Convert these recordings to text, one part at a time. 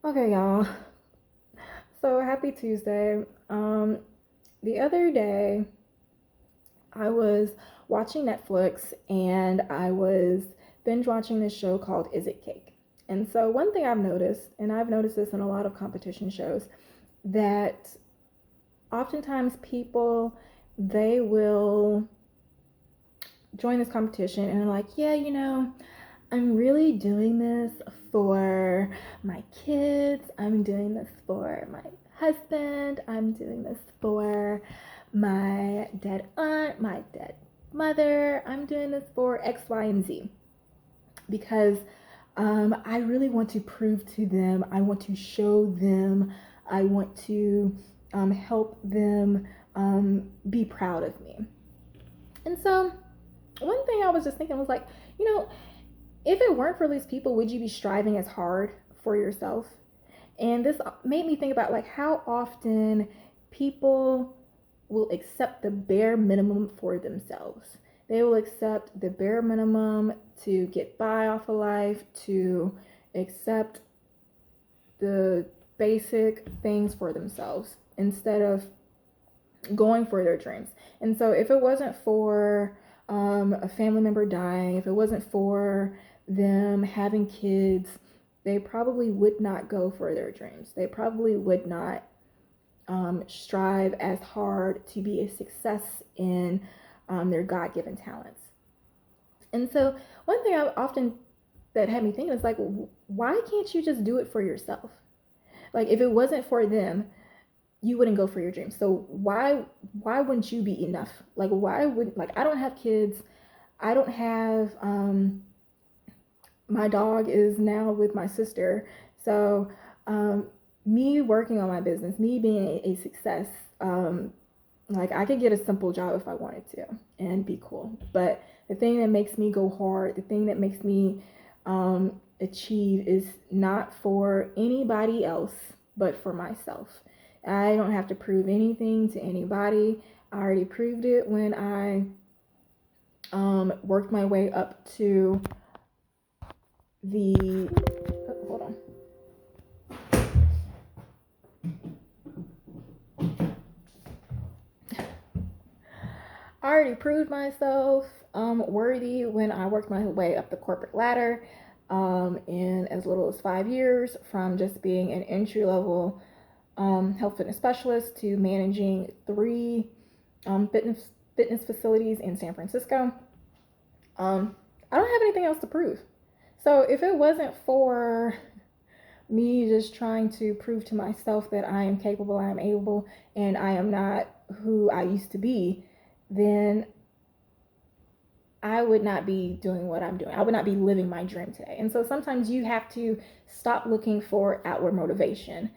Okay, y'all. So happy Tuesday. The other day I was watching Netflix and I was binge watching this show called Is It Cake? And so one thing I've noticed, and I've noticed this in a lot of competition shows, that oftentimes people they will join this competition and they're like, yeah, I'm really doing this for my kids. I'm doing this for my husband. I'm doing this for my dead aunt, my dead mother. I'm doing this for X, Y, and Z because I really want to prove to them, I want to show them, I want to help them be proud of me. And so, one thing I was just thinking was like, you know, if it weren't for these people, would you be striving as hard for yourself? And this made me think about like how often people will accept the bare minimum for themselves. They will accept the bare minimum to get by off of life, to accept the basic things for themselves instead of going for their dreams. And so if it wasn't for a family member dying, if it wasn't for them having kids, they probably would not go for their dreams. They probably would not strive as hard to be a success in their God-given talents. And so one thing I often that had me thinking is like, why can't you just do it for yourself? Like if it wasn't for them, you wouldn't go for your dreams. So why wouldn't you be enough? Like why would like I don't have kids. I don't have my dog is now with my sister. So me working on my business, me being a success, like I could get a simple job if I wanted to and be cool. But the thing that makes me go hard, the thing that makes me achieve is not for anybody else, but for myself. I don't have to prove anything to anybody. I already proved it when I worked my way up to the. Oh, hold on. I already proved myself worthy when I worked my way up the corporate ladder in as little as 5 years, from just being an entry level health fitness specialist to managing three fitness facilities in San Francisco. I don't have anything else to prove. So if it wasn't for me just trying to prove to myself that I am capable, I am able, and I am not who I used to be, then I would not be doing what I'm doing. I would not be living my dream today. And so sometimes you have to stop looking for outward motivation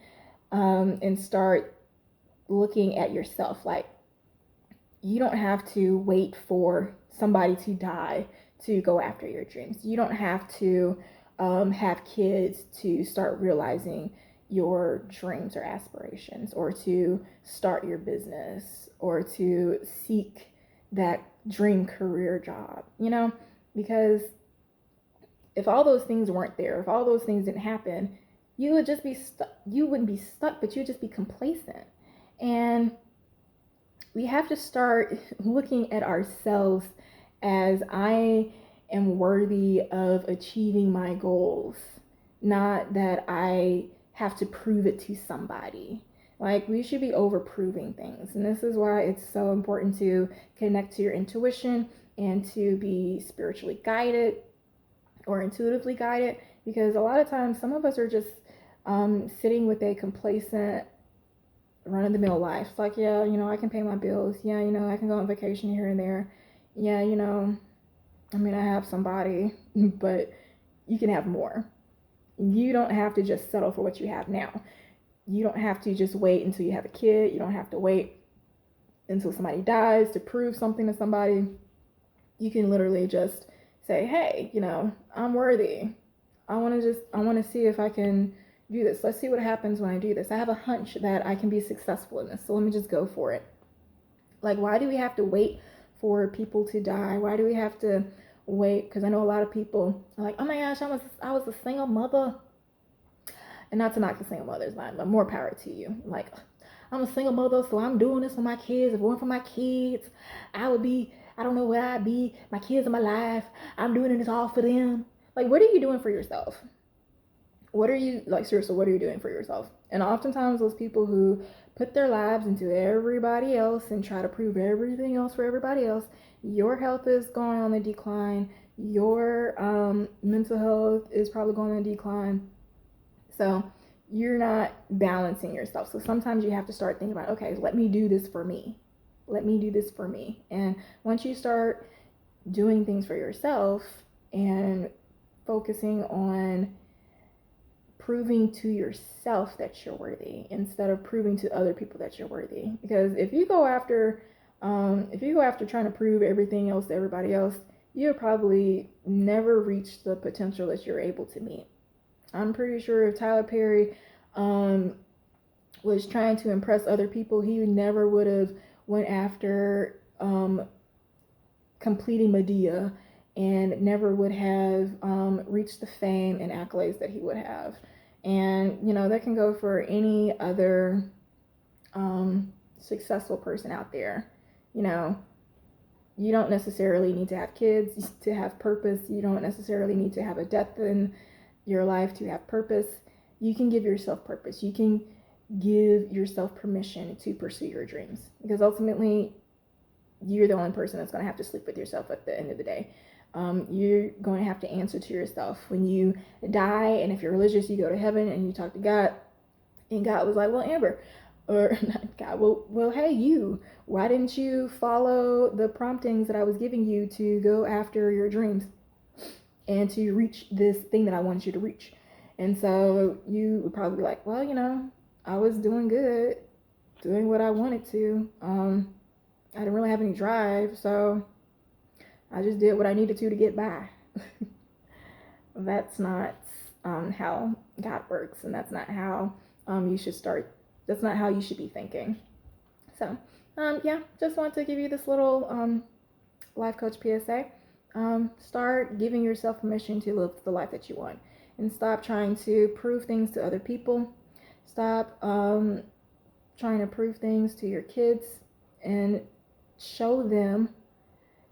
and start looking at yourself. Like, you don't have to wait for somebody to die to go after your dreams. You don't have to have kids to start realizing your dreams or aspirations, or to start your business, or to seek that dream career job, because if all those things weren't there, if all those things didn't happen, you would just be stuck. You wouldn't be stuck, but you'd just be complacent. And we have to start looking at ourselves as I am worthy of achieving my goals, not that I have to prove it to somebody. Like, we should be over proving things. And this is why it's so important to connect to your intuition and to be spiritually guided or intuitively guided, because a lot of times some of us are just sitting with a complacent run of the mill life. It's like, yeah, I can pay my bills. Yeah, I can go on vacation here and there. Yeah, I mean, I have somebody, but you can have more. You don't have to just settle for what you have now. You don't have to just wait until you have a kid. You don't have to wait until somebody dies to prove something to somebody. You can literally just say, hey, I'm worthy. I want to see if I can do this. Let's see what happens when I do this. I have a hunch that I can be successful in this, so let me just go for it. Like, why do we have to wait for people to die? Why do we have to wait? Because I know a lot of people are like, oh my gosh, I was a single mother, And not to knock the single mothers, but more power to you. Like, I'm a single mother, so I'm doing this for my kids. If it weren't for my kids, I don't know where I'd be. My kids are my life. I'm doing this all for them. Like, what are you doing for yourself? What are you, like, seriously, what are you doing for yourself? And oftentimes those people who put their lives into everybody else and try to prove everything else for everybody else, your health is going on the decline. Your mental health is probably going on the decline. So you're not balancing yourself. So sometimes you have to start thinking about, okay, let me do this for me. Let me do this for me. And once you start doing things for yourself and focusing on proving to yourself that you're worthy instead of proving to other people that you're worthy. Because if you go after trying to prove everything else to everybody else, you'll probably never reach the potential that you're able to meet. I'm pretty sure if Tyler Perry was trying to impress other people, he never would have went after completing Medea and never would have reached the fame and accolades that he would have. And, you know, that can go for any other successful person out there. You know, you don't necessarily need to have kids to have purpose. You don't necessarily need to have a death in your life to have purpose. You can give yourself purpose. You can give yourself permission to pursue your dreams, because ultimately you're the only person that's going to have to sleep with yourself at the end of the day. You're going to have to answer to yourself when you die. And if you're religious, you go to heaven and you talk to God, and God was like, well, Amber, or not God, well, hey, you, why didn't you follow the promptings that I was giving you to go after your dreams and to reach this thing that I wanted you to reach? And so you would probably be like, well, you know, I was doing good, doing what I wanted to. I didn't really have any drive, so I just did what I needed to get by. That's not how God works, and that's not how you should start. That's not how you should be thinking. So, yeah, just want to give you this little Life Coach PSA. Start giving yourself permission to live the life that you want, and stop trying to prove things to other people. Stop trying to prove things to your kids, and show them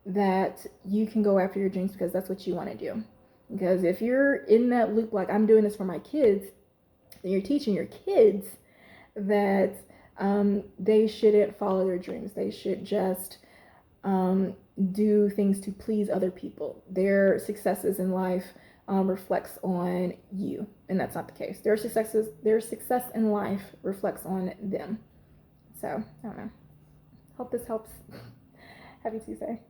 that you can go after your dreams because that's what you want to do. Because if you're in that loop, like, I'm doing this for my kids, then you're teaching your kids that they shouldn't follow their dreams. They should just do things to please other people. Their successes in life reflects on you, and that's not the case. Their success in life reflects on them. So I don't know. Hope this helps. Happy Tuesday.